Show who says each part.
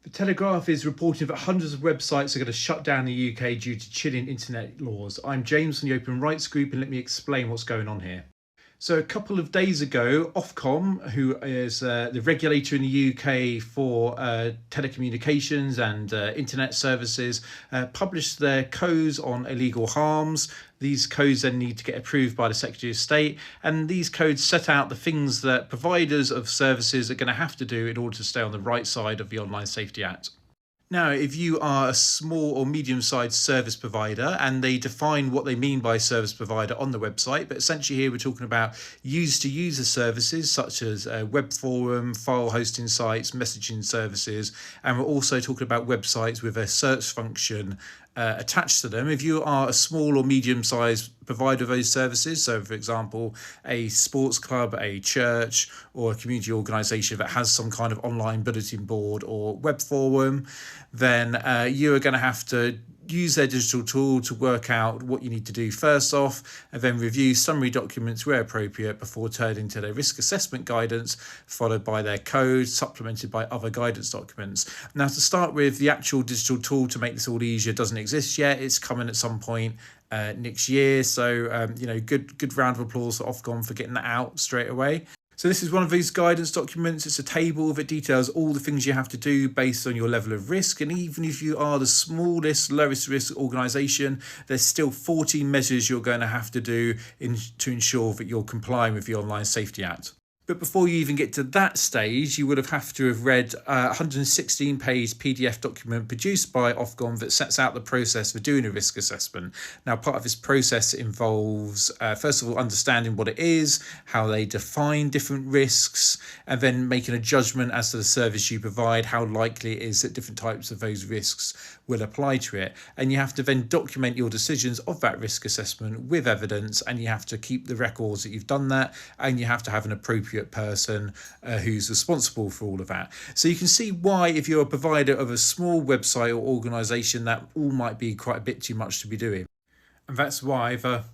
Speaker 1: The Telegraph is reporting that hundreds of websites are going to shut down the UK due to chilling internet laws. I'm James from the Open Rights Group, and let me explain what's going on here. So a couple of days ago, Ofcom, who is the regulator in the UK for telecommunications and internet services, published their codes on illegal harms. These codes then need to get approved by the Secretary of State, and these codes set out the things that providers of services are going to have to do in order to stay on the right side of the Online Safety Act. Now, if you are a small or medium-sized service provider, and they define what they mean by service provider on the website, but essentially here we're talking about user-to-user services such as web forum, file hosting sites, messaging services, and we're also talking about websites with a search function attached to them. If you are a small or medium-sized provider of those services, so for example a sports club, a church, or a community organisation that has some kind of online bulletin board or web forum, then you are going to have to use their digital tool to work out what you need to do first off, and then review summary documents where appropriate before turning to their risk assessment guidance, followed by their code, supplemented by other guidance documents. Now, to start with, the actual digital tool to make this all easier doesn't exist yet. It's coming at some point next year. So, good round of applause for Ofcom for getting that out straight away. So this is one of these guidance documents. It's a table that details all the things you have to do based on your level of risk. And even if you are the smallest, lowest risk organisation, there's still 14 measures you're going to have to do to ensure that you're complying with the Online Safety Act. But before you even get to that stage, you would have to have read a 116-page PDF document produced by Ofcom that sets out the process for doing a risk assessment. Now, part of this process involves, first of all, understanding what it is, how they define different risks, and then making a judgment as to the service you provide, how likely it is that different types of those risks will apply to it. And you have to then document your decisions of that risk assessment with evidence, and you have to keep the records that you've done that, and you have to have an appropriate person who's responsible for all of that. So you can see why, if you're a provider of a small website or organisation, that all might be quite a bit too much to be doing. And that's why the